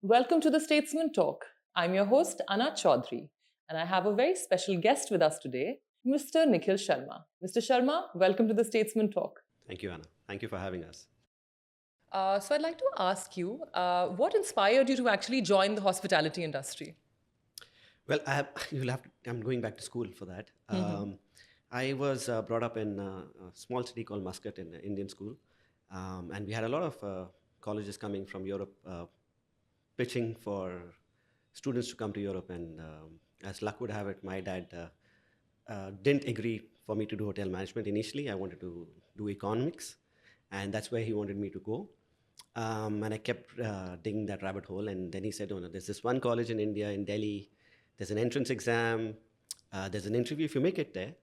Welcome to the Statesman Talk. I'm your host, Anna Chaudhary, and I have a very special guest with us today, Mr. Nikhil Sharma. Mr. Sharma, welcome to the Statesman Talk. Thank you, Anna. Thank you for having us. So I'd like to ask you, what inspired you to actually join the hospitality industry? Well, I'm going back to school for that. I was brought up in a small city called Muscat in an Indian school, and we had a lot of colleges coming from Europe pitching for students to come to Europe. And as luck would have it, my dad didn't agree for me to do hotel management initially. I wanted to do economics, and that's where he wanted me to go. And I kept digging that rabbit hole. And then he said, "Oh no, there's this one college in India, in Delhi. There's an entrance exam. There's an interview. If you make it there,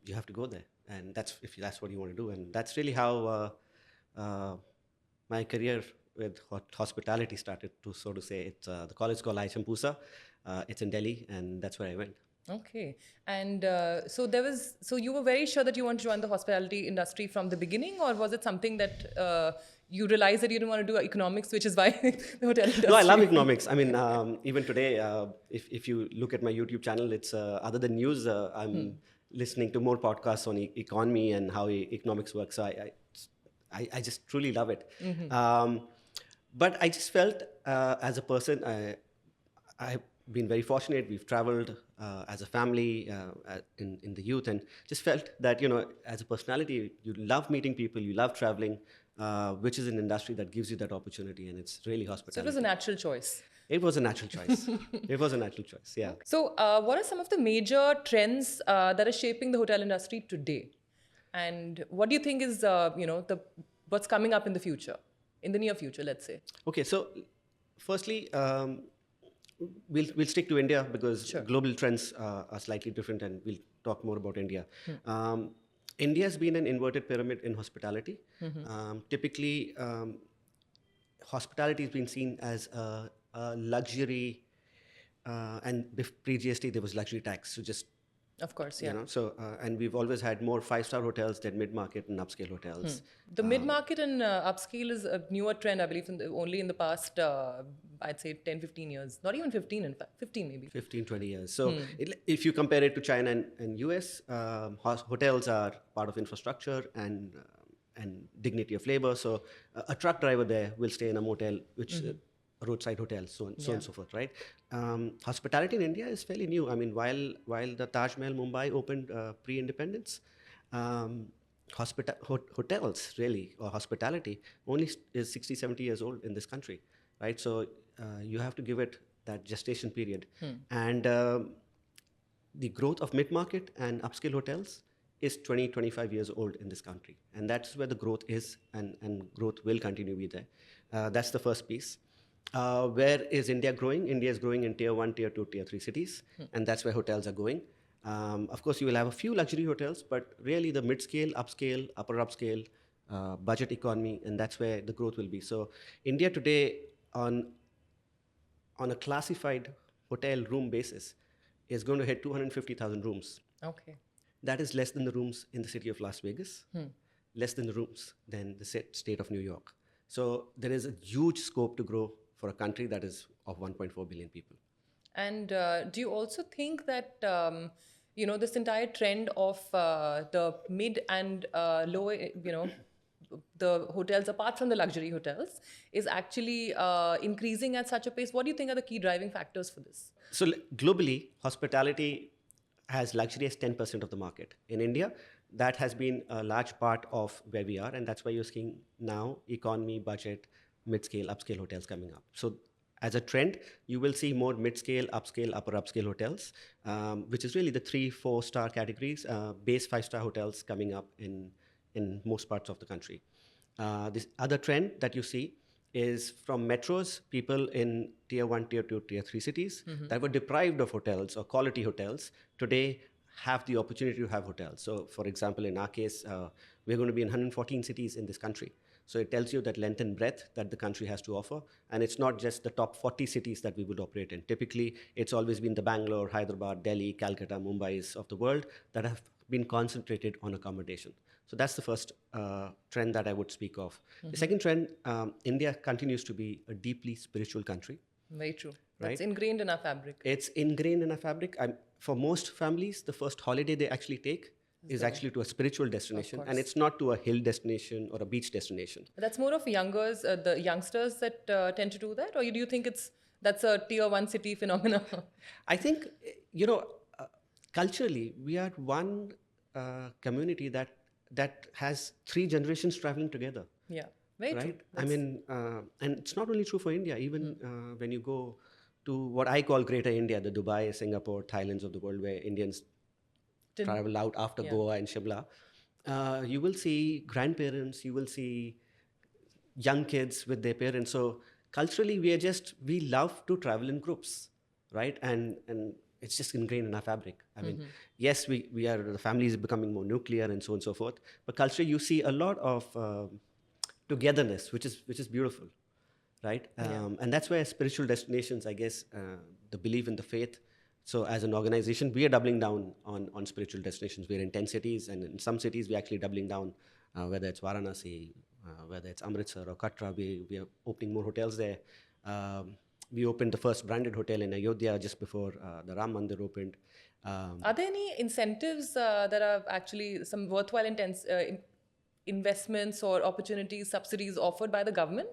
you have to go there. And that's what you want to do." And that's really how my career with hospitality started, to so to say. It's the college called Aishampusa. It's in Delhi, and that's where I went. Okay. And so you were very sure that you wanted to join the hospitality industry from the beginning, or was it something that you realized that you didn't want to do economics, which is why the hotel industry? No, I love economics. I mean, even today, if you look at my YouTube channel, it's other than news, I'm listening to more podcasts on economy and how economics works. So I just truly love it. But I just felt as a person, I've been very fortunate. We've traveled as a family in the youth, and just felt that, as a personality, you love meeting people, you love traveling, which is an industry that gives you that opportunity, and it's really hospitality. So it was a natural choice. It was a natural choice. It was a natural choice, yeah. So what are some of the major trends that are shaping the hotel industry today? And what do you think is, what's coming up in the future, in the near future, let's say? Okay, so firstly, we'll stick to India because global trends are slightly different, and we'll talk more about India. India has been an inverted pyramid in hospitality. Typically, hospitality has been seen as a luxury, and pre-GST there was luxury tax. So just of course, yeah. And we've always had more five-star hotels than mid-market and upscale hotels. The mid-market and upscale is a newer trend, I believe, only in the past, I'd say 10, 15 years. Not even 15, in fact. 15 maybe. 15, 20 years. So if you compare it to China and US, hotels are part of infrastructure and dignity of labor. So a truck driver there will stay in a motel, which a roadside hotel, so on and so forth, right? Hospitality in India is fairly new. I mean, while the Taj Mahal Mumbai opened pre-independence, hotels really, or hospitality, only is 60, 70 years old in this country, right? So you have to give it that gestation period. And the growth of mid-market and upscale hotels is 20, 25 years old in this country. And that's where the growth is, and growth will continue to be there. That's the first piece. Where is India growing? India is growing in tier 1, tier 2, tier 3 cities, and that's where hotels are going. Of course, you will have a few luxury hotels, but really the mid-scale, upscale, upper upscale, budget economy, and that's where the growth will be. So India today, on a classified hotel room basis, is going to hit 250,000 rooms. Okay. That is less than the rooms in the city of Las Vegas, less than the rooms than the state of New York. So there is a huge scope to grow for a country that is of 1.4 billion people. And do you also think that, this entire trend of the mid and low, the hotels, apart from the luxury hotels, is actually increasing at such a pace? What do you think are the key driving factors for this? So globally, hospitality has luxury as 10% of the market. In India, that has been a large part of where we are, and that's why you're seeing now economy, budget, mid-scale, upscale hotels coming up. So as a trend, you will see more mid-scale, upscale, upper upscale hotels, which is really the 3, 4-star categories, base 5-star hotels coming up in most parts of the country. This other trend that you see is from metros, people in tier 1, tier 2, tier 3 cities that were deprived of hotels or quality hotels today have the opportunity to have hotels. So for example, in our case, we're going to be in 114 cities in this country. So it tells you that length and breadth that the country has to offer. And it's not just the top 40 cities that we would operate in. Typically, it's always been the Bangalore, Hyderabad, Delhi, Calcutta, Mumbai's of the world that have been concentrated on accommodation. So that's the first trend that I would speak of. The second trend, India continues to be a deeply spiritual country. Very true. Right? That's ingrained in our fabric. It's ingrained in our fabric. For most families, the first holiday they actually take is actually to a spiritual destination, and it's not to a hill destination or a beach destination. But that's more of the youngsters that tend to do that, or do you think that's a tier 1 city phenomena? I think, culturally, we are one community that has 3 generations traveling together. Yeah, very true. Right? I mean, and it's not only true for India. Even when you go to what I call Greater India, the Dubai, Singapore, Thailands of the world, where Indians travel out after Goa and Shimla, you will see grandparents, you will see young kids with their parents. So culturally, we love to travel in groups, right? And it's just ingrained in our fabric. I mean, yes, the family is becoming more nuclear and so on and so forth. But culturally, you see a lot of togetherness, which is beautiful, right? And that's where spiritual destinations, I guess, the belief in the faith. So as an organization, we are doubling down on spiritual destinations. We're in 10 cities, and in some cities, we're actually doubling down, whether it's Varanasi, whether it's Amritsar or Katra, we are opening more hotels there. We opened the first branded hotel in Ayodhya just before the Ram Mandir opened. Are there any incentives that are actually some worthwhile investments or opportunities, subsidies offered by the government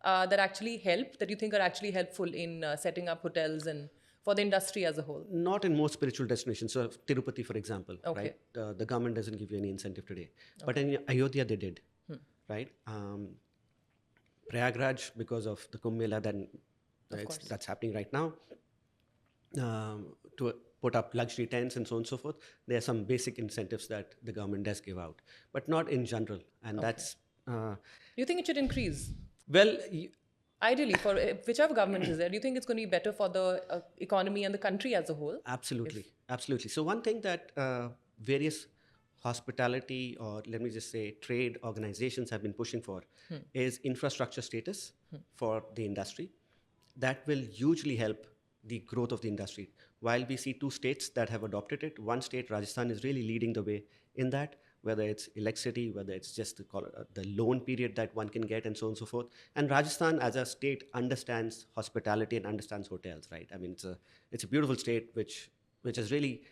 that you think are actually helpful in setting up hotels and for the industry as a whole? Not in most spiritual destinations. So Tirupati, for example, right? The government doesn't give you any incentive today. But in Ayodhya, they did, right? Prayagraj, because of the Kumbh Mela, that's happening right now. To put up luxury tents and so on and so forth, there are some basic incentives that the government does give out, but not in general. And that's... Do you think it should increase? Well... Ideally, for whichever government is there, do you think it's going to be better for the economy and the country as a whole? Absolutely. Absolutely. So one thing that various hospitality, or let me just say trade organizations, have been pushing for is infrastructure status for the industry. That will hugely help the growth of the industry. While we see 2 states that have adopted it, one state, Rajasthan, is really leading the way in that, whether it's electricity, whether it's just the loan period that one can get, and so on and so forth. And Rajasthan as a state understands hospitality and understands hotels, right? I mean, it's a beautiful state which has really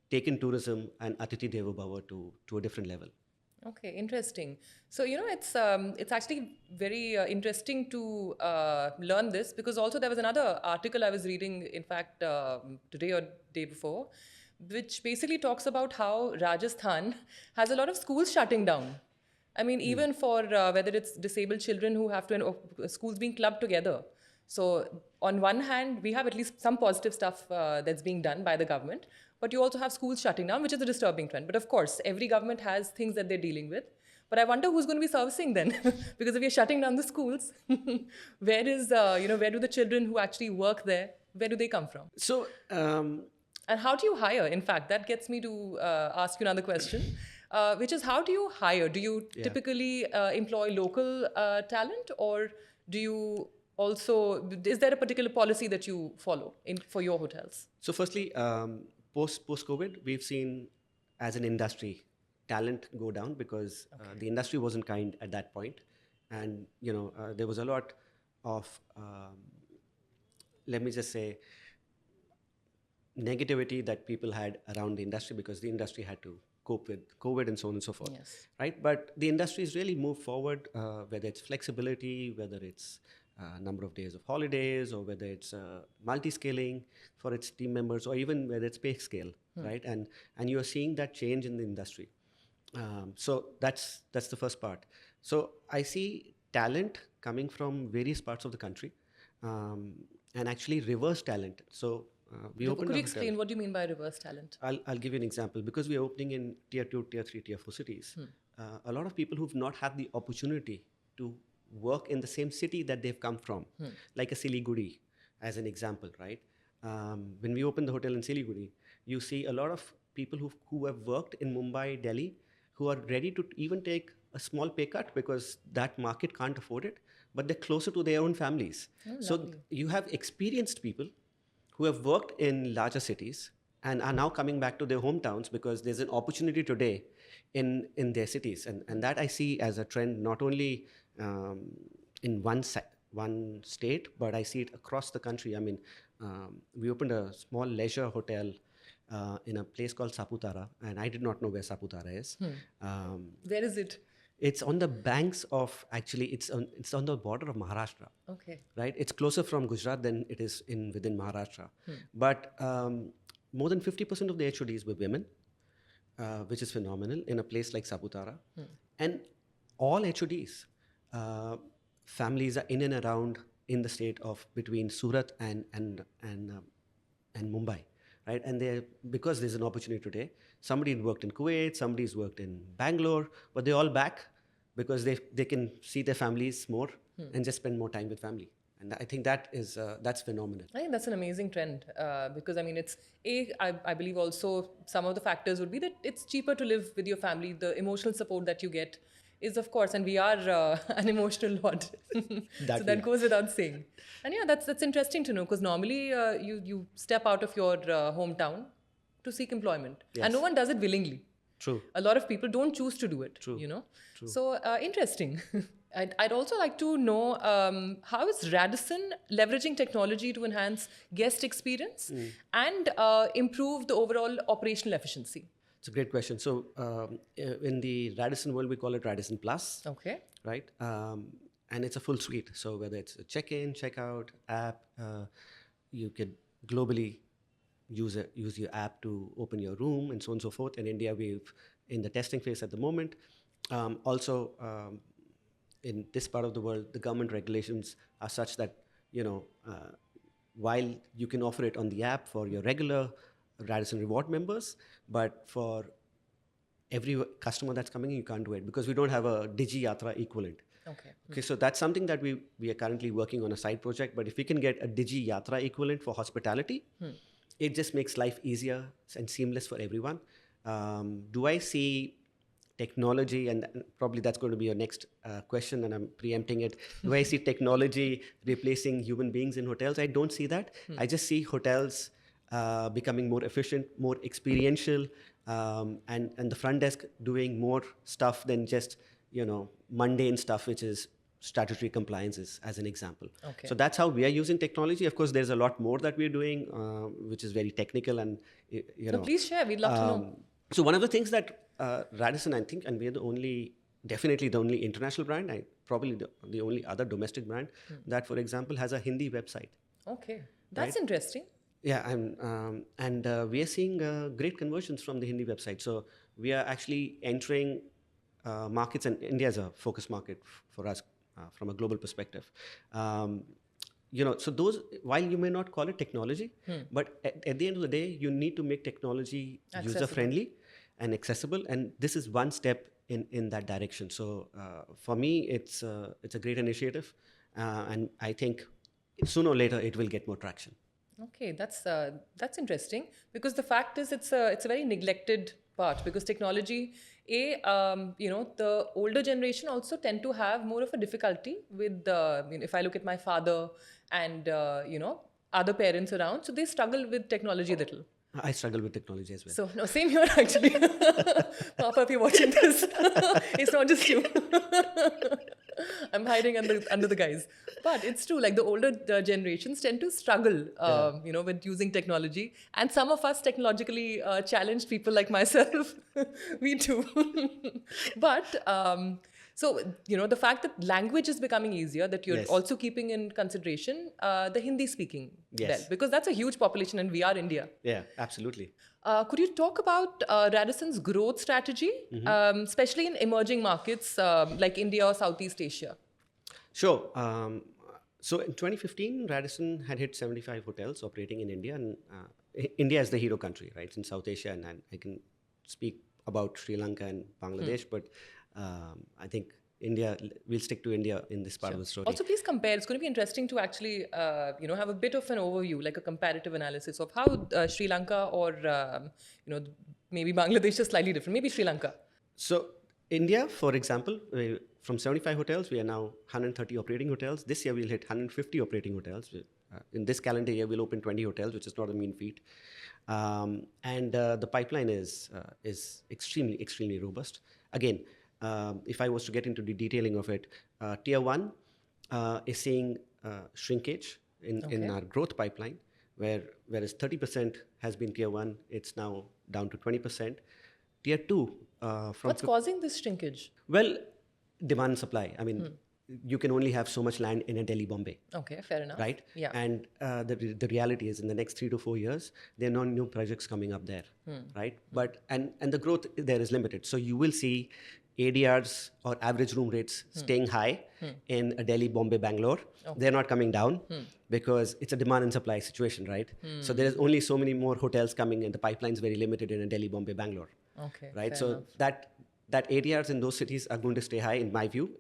taken tourism and Atithi Devo Bhava to a different level. Okay, interesting. So, it's actually very interesting to learn this, because also there was another article I was reading, in fact, today or day before, which basically talks about how Rajasthan has a lot of schools shutting down. I mean, even for whether it's disabled children who have to, schools being clubbed together. So on one hand, we have at least some positive stuff that's being done by the government, but you also have schools shutting down, which is a disturbing trend. But of course, every government has things that they're dealing with. But I wonder who's going to be servicing then, because if you're shutting down the schools, where do the children who actually work there, where do they come from? So, and how do you hire? In fact, that gets me to ask you another question, which is, how do you hire? Do you typically employ local talent, or do you also, is there a particular policy that you follow for your hotels? So firstly, post-COVID, we've seen as an industry talent go down because the industry wasn't kind at that point. And, there was a lot of, let me just say, negativity that people had around the industry because the industry had to cope with COVID and so on and so forth. Yes. Right? But the industry has really moved forward, whether it's flexibility, whether it's number of days of holidays, or whether it's multi-scaling for its team members, or even whether it's pay scale, right? And you're seeing that change in the industry. So that's the first part. So I see talent coming from various parts of the country, and actually reverse talent. So we opened. Could you explain what do you mean by reverse talent? I'll give you an example. Because we are opening in tier 2, tier 3, tier 4 cities, a lot of people who've not had the opportunity to work in the same city that they've come from, like a Siliguri, as an example, right? When we opened the hotel in Siliguri, you see a lot of people who have worked in Mumbai, Delhi, who are ready to even take a small pay cut because that market can't afford it, but they're closer to their own families. So you have experienced people who have worked in larger cities, and are now coming back to their hometowns because there's an opportunity today in their cities, and that I see as a trend not only in one state, but I see it across the country. I mean, we opened a small leisure hotel in a place called Saputara, and I did not know where Saputara is. Where is it? It's on the banks of, actually, it's on the border of Maharashtra. Okay. Right? It's closer from Gujarat than it is within Maharashtra. But more than 50% of the HODs were women, which is phenomenal in a place like Saputara. And all HODs, families are in and around in the state of between Surat and Mumbai. Right? And because there's an opportunity today, somebody worked in Kuwait, somebody's worked in Bangalore, but they're all back because they can see their families more and just spend more time with family. And I think that's phenomenal. I think that's an amazing trend because I mean, I believe also some of the factors would be that it's cheaper to live with your family. The emotional support that you get is, of course, and we are an emotional lot. So that goes without saying. And yeah, that's interesting to know because normally you step out of your hometown to seek employment. Yes. And no one does it willingly. True. A lot of people don't choose to do it. True. You know? True. So interesting. I'd also like to know how is Radisson leveraging technology to enhance guest experience and improve the overall operational efficiency? It's a great question. So in the Radisson world, we call it Radisson Plus. Okay. Right? And it's a full suite. So whether it's a check-in, check-out app, you could globally use your app to open your room and so on and so forth. In India, we've in the testing phase at the moment. Also, in this part of the world, the government regulations are such that, while you can offer it on the app for your regular Radisson Reward members, but for every customer that's coming in, you can't do it because we don't have a Digi Yatra equivalent. Okay, so that's something that we are currently working on a side project. But if we can get a Digi Yatra equivalent for hospitality, it just makes life easier and seamless for everyone. Do I see technology, and probably that's going to be your next question, and I'm preempting it. Do I see technology replacing human beings in hotels? I don't see that. I just see hotels becoming more efficient, more experiential, and the front desk doing more stuff than just mundane stuff, which is statutory compliances, as an example. Okay. So that's how we are using technology. Of course, there's a lot more that we're doing, which is very technical, and So please share. We'd love to know. So one of the things that Radisson, I think, and we're definitely the only international brand, probably the only other domestic brand that, for example, has a Hindi website. Okay, that's interesting. Yeah, and we are seeing great conversions from the Hindi website. So we are actually entering markets, and India is a focus market for us from a global perspective. So those, while you may not call it technology, but at the end of the day, you need to make technology user-friendly and accessible, and this is one step in that direction. So for me, it's a great initiative, and I think sooner or later it will get more traction. Okay, that's interesting because the fact is it's a very neglected part because technology, the older generation also tend to have more of a difficulty with if I look at my father and other parents around, so they struggle with technology a little. I struggle with technology as well. So no, same here actually. Papa, if you're watching this, it's not just you. I'm hiding under the guys. But it's true, like the older generations tend to struggle, with using technology. And some of us technologically challenged people like myself, we do. But, the fact that language is becoming easier, that you're also keeping in consideration the Hindi speaking belt, because that's a huge population and we are India. Yeah, absolutely. Could you talk about Radisson's growth strategy, especially in emerging markets like India or Southeast Asia? Sure. So in 2015, Radisson had hit 75 hotels operating in India, and India is the hero country, right? It's in South Asia, and I can speak about Sri Lanka and Bangladesh, but I think we'll stick to India in this part of the story. Also, please compare. It's going to be interesting to actually, have a bit of an overview, like a comparative analysis of how Sri Lanka or, maybe Bangladesh is slightly different. Maybe Sri Lanka. So India, for example, from 75 hotels, we are now 130 operating hotels. This year, we'll hit 150 operating hotels. In this calendar year, we'll open 20 hotels, which is not a mean feat. And the pipeline is extremely, extremely robust. Again, if I was to get into the detailing of it, Tier 1 is seeing shrinkage in our growth pipeline, whereas 30% has been Tier 1, it's now down to 20%. Tier 2 What's causing this shrinkage? Well, demand and supply. I mean, you can only have so much land in a Delhi, Bombay. Okay, fair enough. Right? Yeah. And the reality is in the next 3 to 4 years, there are no new projects coming up there. Right? But and the growth there is limited. So you will see ADRs or average room rates staying high in a Delhi, Bombay, Bangalore. Okay. They're not coming down because it's a demand and supply situation, right? So there is only so many more hotels coming in. The pipeline is very limited in a Delhi, Bombay, Bangalore. Okay. Right? So that ADRs in those cities are going to stay high, in my view.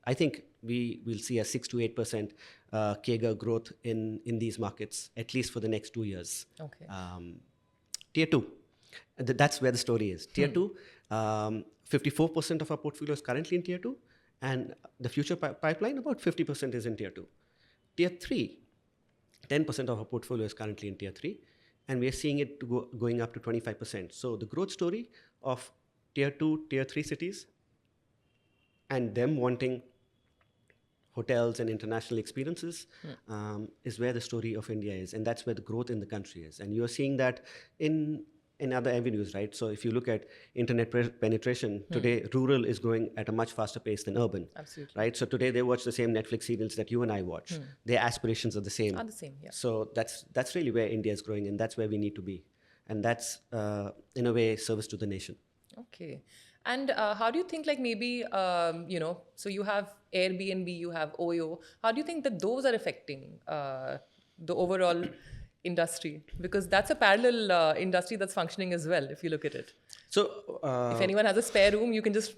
I think we will see a 6 to 8% CAGR growth in these markets, at least for the next 2 years. Okay. Tier 2, that's where the story is. Tier 2, 54% of our portfolio is currently in Tier 2, and the future pipeline, about 50% is in Tier 2. Tier 3, 10% of our portfolio is currently in Tier 3, and we are seeing it going up to 25%. So the growth story of Tier 2, Tier 3 cities, and them wanting hotels and international experiences is where the story of India is, and that's where the growth in the country is. And you are seeing that in other avenues, right? So if you look at internet penetration, today rural is growing at a much faster pace than urban. Absolutely. Right? So today they watch the same Netflix serials that you and I watch. Their aspirations are the same. Yeah. So that's really where India is growing, and that's where we need to be. And that's, in a way, service to the nation. Okay. And how do you think, like maybe, so you have Airbnb, you have OYO. How do you think that those are affecting the overall industry? Because that's a parallel industry that's functioning as well, if you look at it. So if anyone has a spare room, you can just,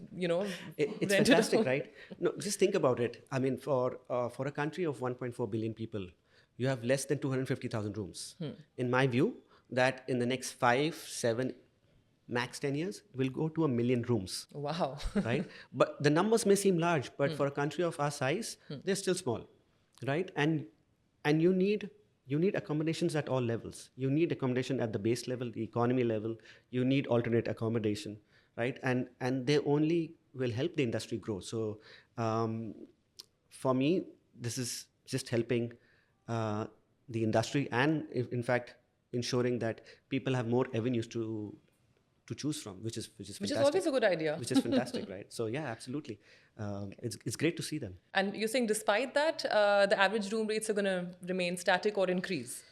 it's rent fantastic, it out. right? No, just think about it. I mean, for a country of 1.4 billion people, you have less than 250,000 rooms. In my view, that in the next 5, 7, max 10 years, we'll go to 1 million rooms. Wow. Right? But the numbers may seem large, but for a country of our size, they're still small. Right? And you need accommodations at all levels. You need accommodation at the base level, the economy level. You need alternate accommodation. Right? And they only will help the industry grow. So for me, this is just helping the industry and, in fact, ensuring that people have more avenues to choose from, which is fantastic. Which is always a good idea. Which is fantastic, right? So yeah, absolutely. It's great to see them. And you're saying despite that, the average room rates are going to remain static or increase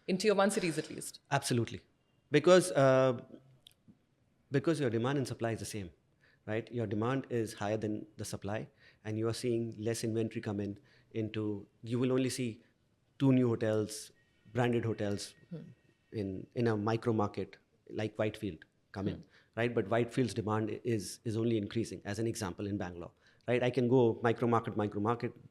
in Tier 1 cities at least? Absolutely. Because your demand and supply is the same, right? Your demand is higher than the supply, and you are seeing less inventory come into, you will only see 2 new hotels, branded hotels in a micro market like Whitefield come in, right? But Whitefield's demand is only increasing, as an example, in Bangalore, right? I can go micro market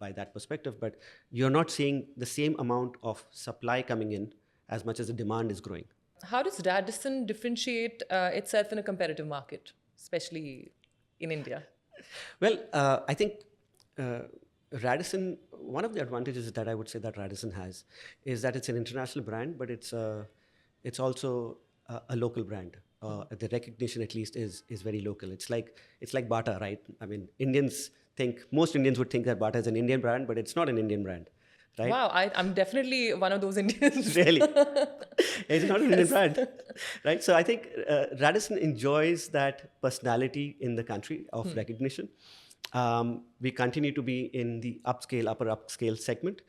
by that perspective, but you're not seeing the same amount of supply coming in as much as the demand is growing. How does Radisson differentiate itself in a competitive market, especially in India? Well, I think Radisson, one of the advantages that I would say that Radisson has is that it's an international brand, but it's also a local brand. The recognition, at least, is very local. It's like Bata, right? I mean, most Indians would think that Bata is an Indian brand, but it's not an Indian brand, right? Wow, I'm definitely one of those Indians. Really? It's not an Indian brand, right? So I think Radisson enjoys that personality in the country of recognition. We continue to be in the upper upscale segment.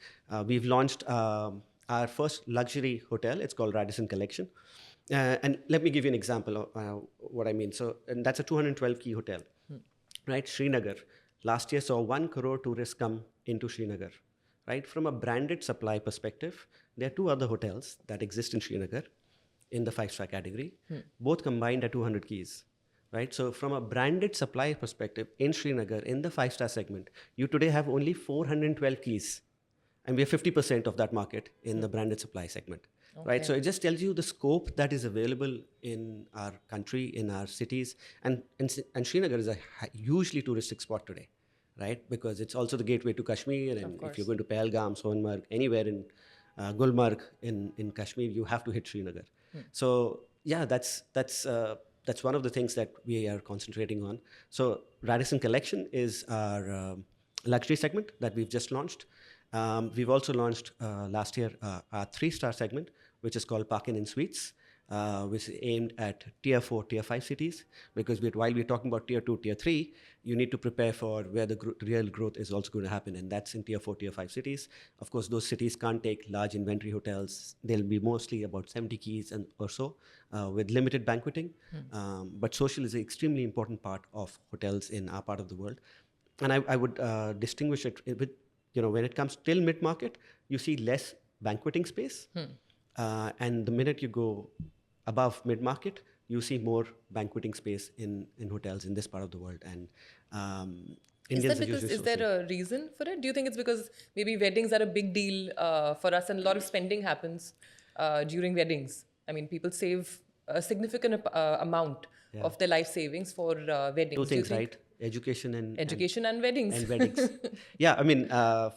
We've launched our first luxury hotel. It's called Radisson Collection. And let me give you an example of what I mean. So, and that's a 212 key hotel, right? Srinagar. Last year saw 1 crore tourists come into Srinagar, right? From a branded supply perspective, there are 2 other hotels that exist in Srinagar in the 5-star category, both combined at 200 keys, right? So from a branded supply perspective in Srinagar, in the 5-star segment, you today have only 412 keys. And we are 50% of that market in the branded supply segment. Okay. Right, so it just tells you the scope that is available in our country, in our cities, and Srinagar is a hugely touristic spot today, right? Because it's also the gateway to Kashmir, and if you're course. going to Pahalgam, Sonmarg, anywhere in Gulmarg in Kashmir, you have to hit Srinagar. So yeah, that's one of the things that we are concentrating on. So Radisson Collection is our luxury segment that we've just launched. We've also launched last year our 3-star segment, which is called Park Inn Suites, which is aimed at tier 4, tier 5 cities. Because while we're talking about tier 2, tier 3, you need to prepare for where the real growth is also going to happen, and that's in tier 4, tier 5 cities. Of course, those cities can't take large inventory hotels. They'll be mostly about 70 keys or so, with limited banqueting. But social is an extremely important part of hotels in our part of the world. And I would distinguish it with, when it comes till mid-market, you see less banqueting space. And the minute you go above mid-market, you see more banqueting space in hotels in this part of the world. And Indians are usually Is there social. a reason for it? Do you think it's because maybe weddings are a big deal for us and a lot of spending happens during weddings? I mean, people save a significant amount Yeah. of their life savings for Two weddings. Do you things, think right? Education education and weddings? and weddings. Yeah, I mean,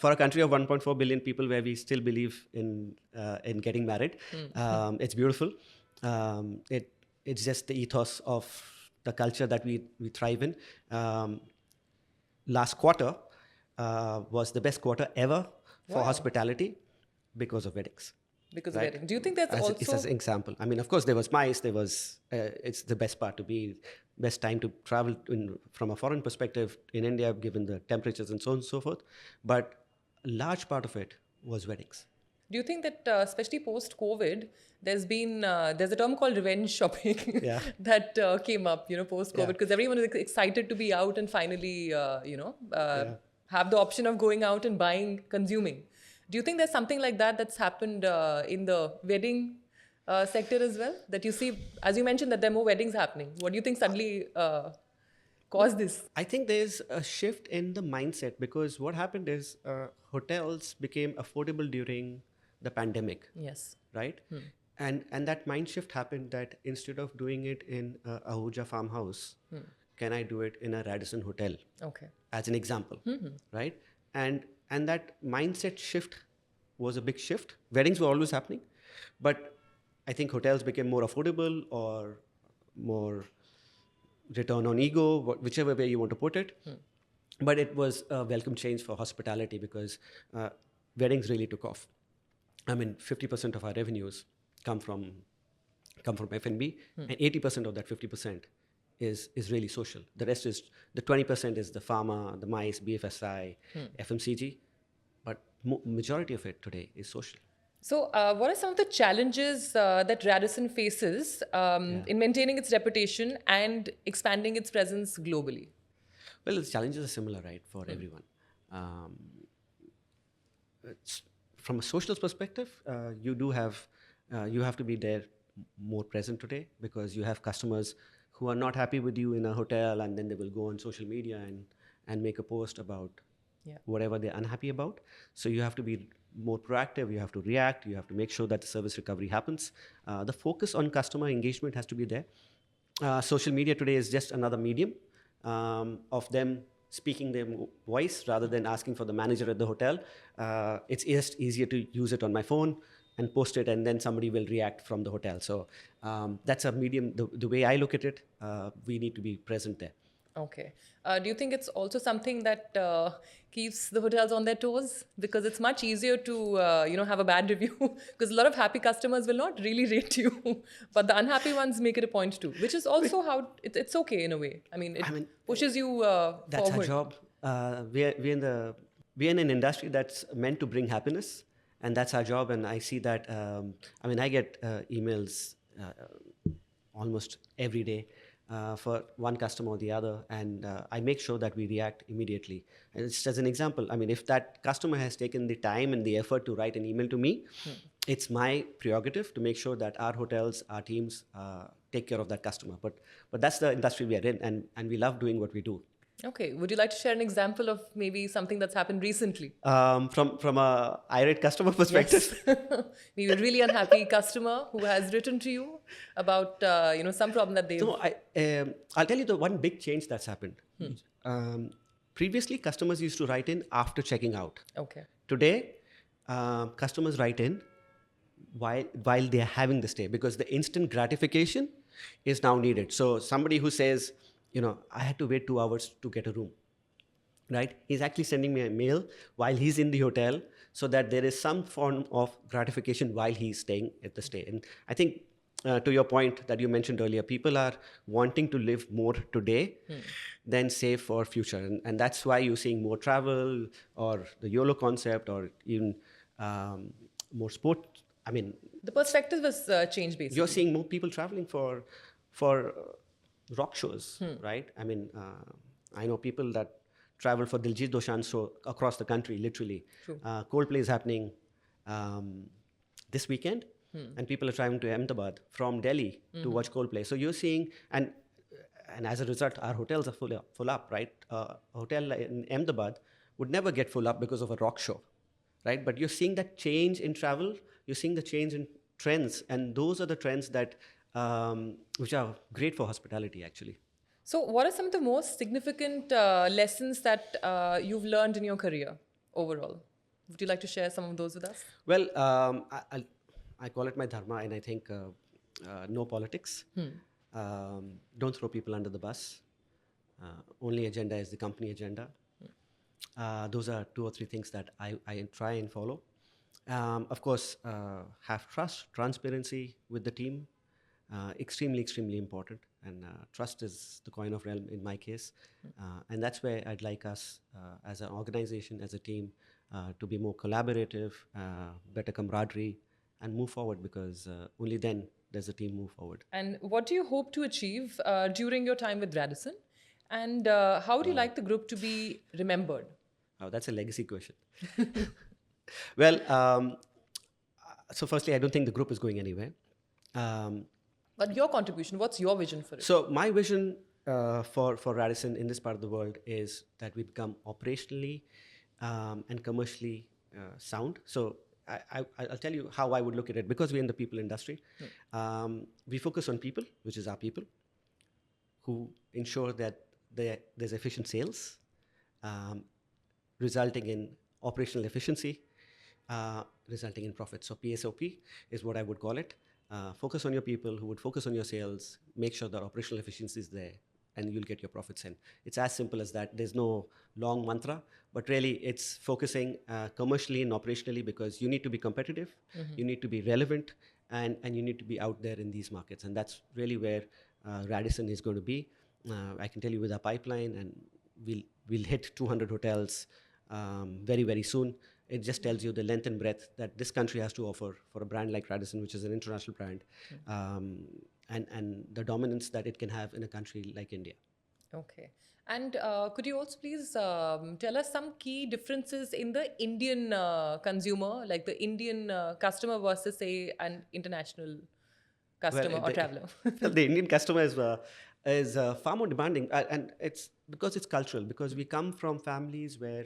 for a country of 1.4 billion people, where we still believe in getting married, it's beautiful. It's just the ethos of the culture that we thrive in. Last quarter was the best quarter ever for Wow. hospitality because of weddings. Because of Right. weddings. Do you think that's It's as also an example. I mean, of course, there was MICE. There was. It's the best part to be, best time to travel from a foreign perspective in India, given the temperatures and so on and so forth. But a large part of it was weddings. Do you think that, especially post-COVID, there's a term called revenge shopping Yeah. that came up, post-COVID, Yeah. because everyone is excited to be out and finally, Yeah. have the option of going out and buying, consuming. Do you think there's something like that that's happened in the wedding sector as well? That you see, as you mentioned, that there are more weddings happening. What do you think suddenly caused this? I think there's a shift in the mindset, because what happened is hotels became affordable during the pandemic, Yes. right? And that mind shift happened, that instead of doing it in a Ahuja farmhouse, can I do it in a Radisson hotel? Okay. As an example, right? And that mindset shift was a big shift. Weddings were always happening, but I think hotels became more affordable, or more return on ego, whichever way you want to put it. But it was a welcome change for hospitality, because weddings really took off. I mean, 50% of our revenues come from F&B, and 80% of that 50% is really social. The rest is, the 20% is the pharma, the MICE, BFSI, FMCG, but majority of it today is social. So, what are some of the challenges that Radisson faces in maintaining its reputation and expanding its presence globally? Well, the challenges are similar, right, for everyone. From a social perspective, you have to be there more present today, because you have customers who are not happy with you in a hotel, and then they will go on social media and make a post about whatever they're unhappy about. So you have to be more proactive. You have to react. You have to make sure that the service recovery happens. The focus on customer engagement has to be there. Social media today is just another medium of them speaking their voice, rather than asking for the manager at the hotel. It's just easier to use it on my phone and post it, and then somebody will react from the hotel. So that's a medium. The way I look at it, we need to be present there. Okay. Do you think it's also something that keeps the hotels on their toes? Because it's much easier to, have a bad review. Because a lot of happy customers will not really rate you, but the unhappy ones make it a point to, which is also how it's okay in a way. I mean, it pushes you That's forward. our job. We're in an industry that's meant to bring happiness, and that's our job. And I see that. I get emails almost every day for one customer or the other, and I make sure that we react immediately. And it's as an example. I mean, if that customer has taken the time and the effort to write an email to me, it's my prerogative to make sure that our hotels, our teams take care of that customer. But that's the industry we are in, and we love doing what we do. Okay. Would you like to share an example of maybe something that's happened recently? From a irate customer perspective. Yes. Maybe a really unhappy customer who has written to you about some problem that they've. So I'll tell you the one big change that's happened. Previously, customers used to write in after checking out. Okay. Today, customers write in while they are having the stay, because the instant gratification is now needed. So somebody who says, I had to wait 2 hours to get a room, right? He's actually sending me a mail while he's in the hotel, so that there is some form of gratification while he's staying at the stay. And I think, to your point that you mentioned earlier, people are wanting to live more today than save for future. And that's why you're seeing more travel, or the YOLO concept, or even more sport. I mean, The perspective was changed you're basically. seeing more people traveling for rock shows, right? I mean, I know people that travel for Diljit Dosanjh show across the country, literally. True. Coldplay is happening this weekend, and people are traveling to Ahmedabad from Delhi to watch Coldplay. So you're seeing, and as a result, our hotels are full up, right? A hotel in Ahmedabad would never get full up because of a rock show, right? But you're seeing that change in travel, you're seeing the change in trends, and those are the trends that which are great for hospitality, actually. So, what are some of the most significant lessons that you've learned in your career overall? Would you like to share some of those with us? Well, I call it my dharma, and I think no politics. Don't throw people under the bus. Only agenda is the company agenda. Those are 2 or 3 things that I try and follow. Of course, have trust, transparency with the team. Extremely, extremely important. And trust is the coin of realm in my case. And that's where I'd like us as an organization, as a team, to be more collaborative, better camaraderie, and move forward, because only then does the team move forward. And what do you hope to achieve during your time with Radisson? And how would you like the group to be remembered? Oh, that's a legacy question. Well, so firstly, I don't think the group is going anywhere. But your contribution, what's your vision for it? So my vision for Radisson in this part of the world is that we become operationally and commercially sound. So I'll tell you how I would look at it, because we're in the people industry. We focus on people, which is our people, who ensure that there's efficient sales, resulting in operational efficiency, resulting in profit. So PSOP is what I would call it. Focus on your people, who would focus on your sales, make sure that operational efficiency is there, and you'll get your profits in. It's as simple as that. There's no long mantra, but really it's focusing commercially and operationally, because you need to be competitive, you need to be relevant, and you need to be out there in these markets. And that's really where Radisson is going to be. I can tell you with our pipeline, and we'll hit 200 hotels very, very soon. It just tells you the length and breadth that this country has to offer for a brand like Radisson, which is an international brand, and the dominance that it can have in a country like India. Okay. And could you also please tell us some key differences in the Indian consumer, like the Indian customer versus, say, an international customer or traveler? The Indian customer is far more demanding, and it's because it's cultural. Because we come from families where,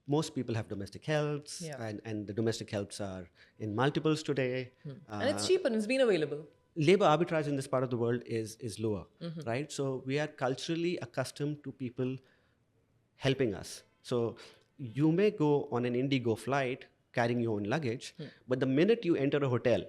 most people have domestic helps, Yeah. and the domestic helps are in multiples today. And it's cheap and it's been available. Labor arbitrage in this part of the world is lower, right? So we are culturally accustomed to people helping us. So you may go on an Indigo flight carrying your own luggage, but the minute you enter a hotel,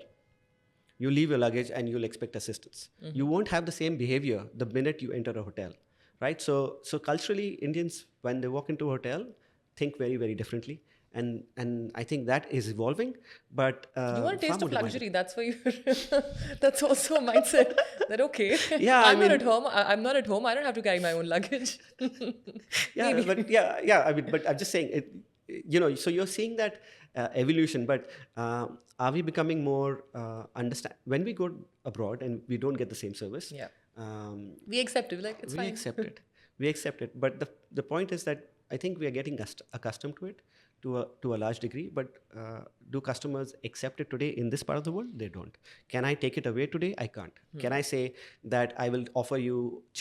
you leave your luggage and you'll expect assistance. You won't have the same behavior the minute you enter a hotel, right? So culturally, Indians, when they walk into a hotel, think very, very differently. And I think that is evolving, but You want a far taste more of demanding. luxury. That's why that's also a mindset that, okay, Yeah, I I'm not mean- at home. I'm not at home. I don't have to carry my own luggage. Yeah, Maybe. but yeah. I mean, but I'm just saying it. So you're seeing that evolution. But are we becoming more understand when we go abroad and we don't get the same service? Yeah. We We accept it. Like, it's fine. accept it. We accept it. But the point is that I think we are getting accustomed to it to a large degree. But do customers accept it today in this part of the world? They don't. Can I take it away today? I can't. Can I say that I will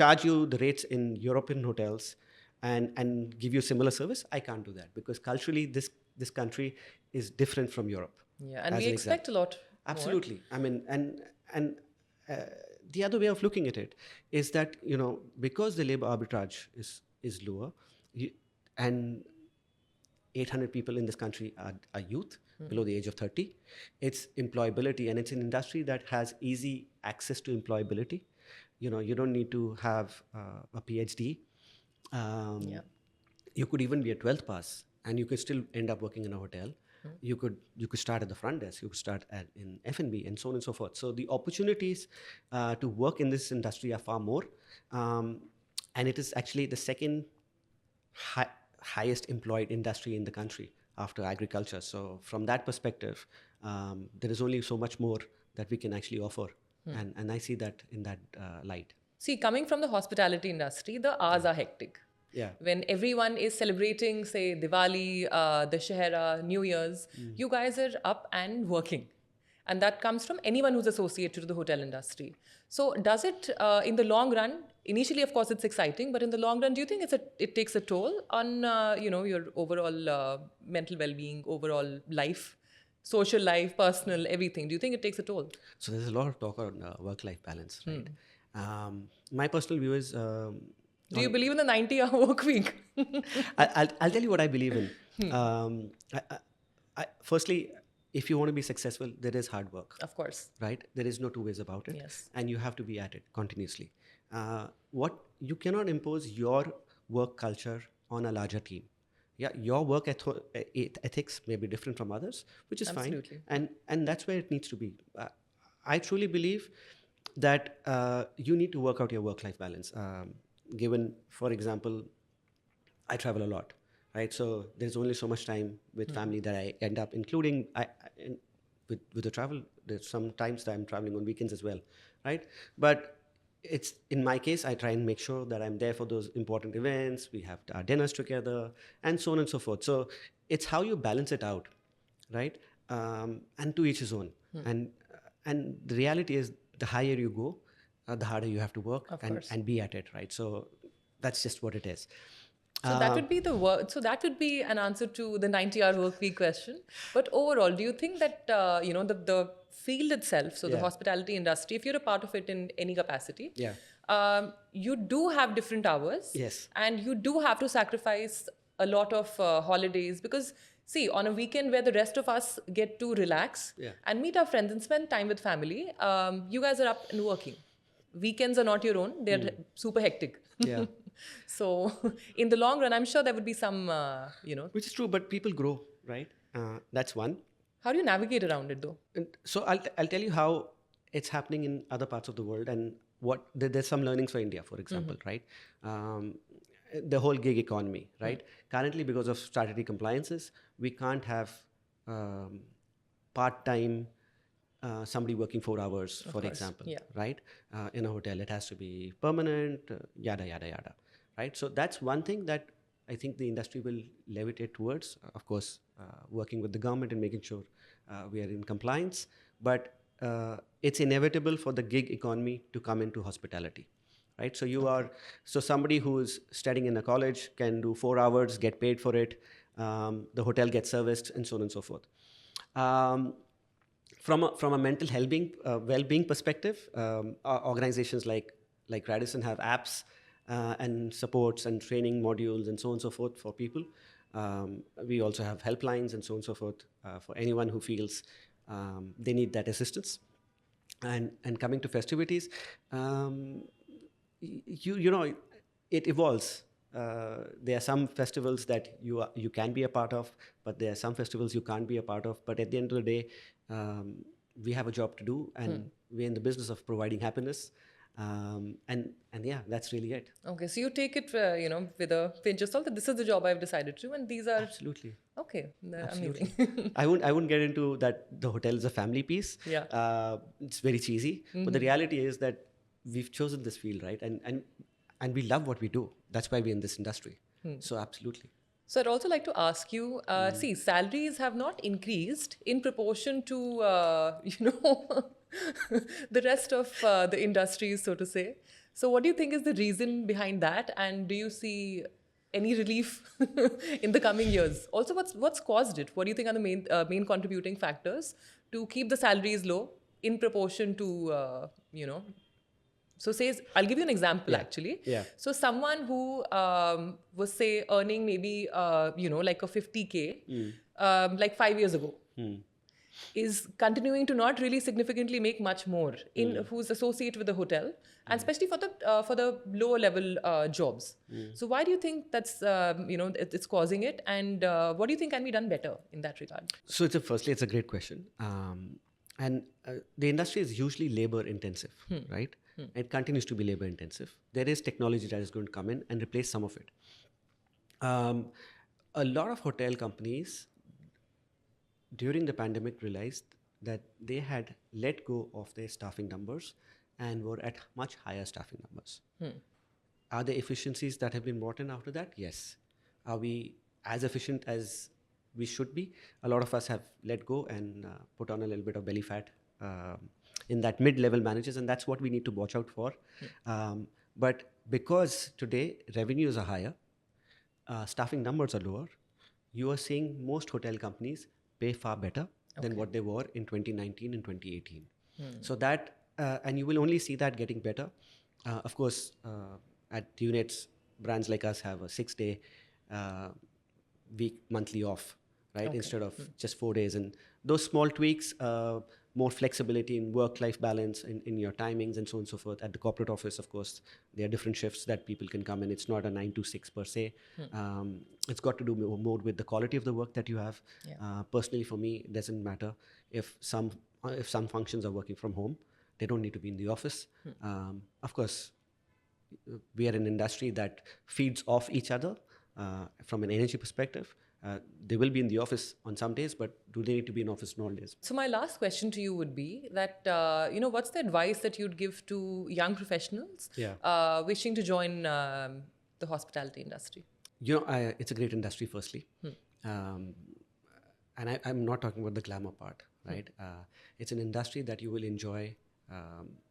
charge you the rates in European hotels and give you similar service? I can't do that, because culturally this country is different from Europe. Yeah, and as we an expect a lot more. Absolutely. I mean, and the other way of looking at it is that, because the labor arbitrage is lower, and 800 people in this country are youth below the age of 30. It's employability, and it's an industry that has easy access to employability. You don't need to have a PhD. Yeah. You could even be a 12th pass, and you could still end up working in a hotel. You could start at the front desk. You could start in F&B, and so on and so forth. So the opportunities to work in this industry are far more, and it is actually the second highest employed industry in the country after agriculture. So from that perspective, there is only so much more that we can actually offer, and I see that in that light. See, coming from the hospitality industry, the hours are hectic. Yeah. When everyone is celebrating, say, Diwali, Dussehra, New Year's, you guys are up and working. And that comes from anyone who's associated to the hotel industry. So does it, in the long run, initially, of course, it's exciting, but in the long run, do you think it takes a toll on, your overall mental well-being, overall life, social life, personal, everything? Do you think it takes a toll? So there's a lot of talk on work-life balance, right? My personal view is... Do you believe in the 90-hour work week? I'll tell you what I believe in. Firstly, if you want to be successful, there is hard work. Of course. Right? There is no two ways about it. Yes. And you have to be at it continuously. You cannot impose your work culture on a larger team. Yeah, your work ethics may be different from others, which is Absolutely. fine. And that's where it needs to be. I truly believe that you need to work out your work-life balance. Given, for example, I travel a lot, right? So there's only so much time with family that I end up including with the travel. There's some times that I'm traveling on weekends as well, right? But it's, in my case, I try and make sure that I'm there for those important events. We have our dinners together, and so on and so forth. So it's how you balance it out, right? And to each his own. And the reality is, the higher you go, the harder you have to work and be at it, right? So that's just what it is. So that would be So that would be an answer to the 90-hour work week question. But overall, do you think that the field itself, so the hospitality industry, if you're a part of it in any capacity, you do have different hours, yes, and you do have to sacrifice a lot of holidays because. See, on a weekend where the rest of us get to relax and meet our friends and spend time with family, you guys are up and working. Weekends are not your own. They're super hectic. Yeah. So in the long run, I'm sure there would be some, Which is true, but people grow, right? That's one. How do you navigate around it though? And so I'll tell you how it's happening in other parts of the world, and there's some learnings for India, for example, right? The whole gig economy, right? Currently, because of statutory compliances, we can't have part-time somebody working 4 hours, for example, right? In a hotel, it has to be permanent, yada, yada, yada, right? So that's one thing that I think the industry will levitate towards, of course, working with the government and making sure we are in compliance. But it's inevitable for the gig economy to come into hospitality. Right, so somebody who is studying in a college can do 4 hours, get paid for it. The hotel gets serviced, and so on and so forth. From a mental well-being perspective, organizations like Radisson have apps and supports and training modules and so on and so forth for people. We also have helplines and so on and so forth for anyone who feels they need that assistance. And coming to festivities. It evolves. There are some festivals that you can be a part of, but there are some festivals you can't be a part of. But at the end of the day, we have a job to do, and we're in the business of providing happiness. And yeah, that's really it. Okay, so you take it, with a pinch of salt that this is the job I've decided to, and these are absolutely okay. Absolutely. Amazing. I wouldn't get into that. The hotel is a family piece. Yeah. It's very cheesy, but the reality is that we've chosen this field, right? And we love what we do. That's why we're in this industry. So absolutely. So I'd also like to ask you, see, salaries have not increased in proportion to, the rest of the industries, so to say. So what do you think is the reason behind that? And do you see any relief in the coming years? Also, what's caused it? What do you think are the main contributing factors to keep the salaries low in proportion to, So says, I'll give you an example Yeah. actually. Yeah. So someone who was say earning maybe like a 50K like 5 years ago is continuing to not really significantly make much more in who's associated with the hotel, and especially for the lower level jobs. So why do you think that's it's causing it, and what do you think can be done better in that regard? So firstly, it's a great question. And the industry is usually labor intensive, right? It continues to be labor intensive. There is technology that is going to come in and replace some of it. A lot of hotel companies during the pandemic realized that they had let go of their staffing numbers and were at much higher staffing numbers. Are there efficiencies that have been brought in after that? Yes. Are we as efficient as we should be? A lot of us have let go and put on a little bit of belly fat in that mid-level managers, and that's what we need to watch out for. But because today revenues are higher, staffing numbers are lower, you are seeing most hotel companies pay far better than what they were in 2019 and 2018. So that, and you will only see that getting better. Of course, at units, brands like us have a 6-day week monthly off, right? Instead of just 4 days. And those small tweaks, more flexibility in work-life balance in your timings and so on and so forth. At the corporate office, of course, there are different shifts that people can come in. It's not a 9 to 6 per se. It's got to do more with the quality of the work that you have. Personally, for me, it doesn't matter if some functions are working from home. They don't need to be in the office. Of course, we are an industry that feeds off each other from an energy perspective. They will be in the office on some days, but do they need to be in office on all days? So my last question to you would be that what's the advice that you'd give to young professionals wishing to join the hospitality industry? It's a great industry, firstly. And I'm not talking about the glamour part, right? It's an industry that you will enjoy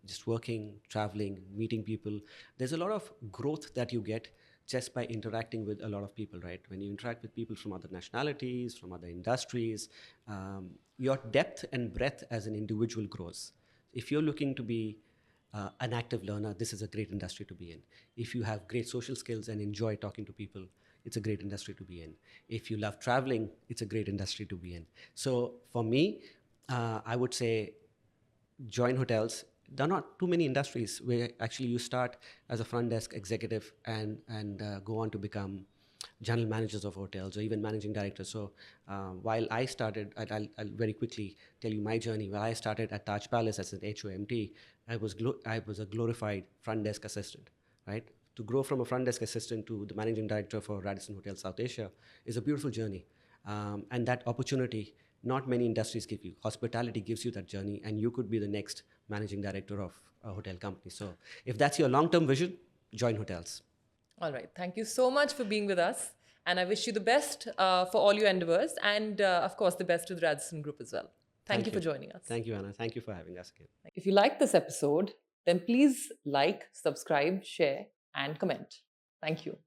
just working, traveling, meeting people. There's a lot of growth that you get just by interacting with a lot of people, right? When you interact with people from other nationalities, from other industries, your depth and breadth as an individual grows. If you're looking to be an active learner, this is a great industry to be in. If you have great social skills and enjoy talking to people, it's a great industry to be in. If you love traveling, it's a great industry to be in. So for me, I would say join hotels. There are not too many industries where actually you start as a front desk executive and go on to become general managers of hotels or even managing directors. So while I started, I'll very quickly tell you my journey. While I started at Taj Palace as an HOMT, I was a glorified front desk assistant, right? To grow from a front desk assistant to the managing director for Radisson Hotels South Asia is a beautiful journey. And that opportunity, not many industries give you. Hospitality gives you that journey, and you could be the next managing director of a hotel company. So if that's your long-term vision, join hotels. All right. Thank you so much for being with us. And I wish you the best for all your endeavors, and of course, the best to the Radisson Group as well. Thank you for joining us. Thank you, Anna. Thank you for having us again. If you liked this episode, then please like, subscribe, share, and comment. Thank you.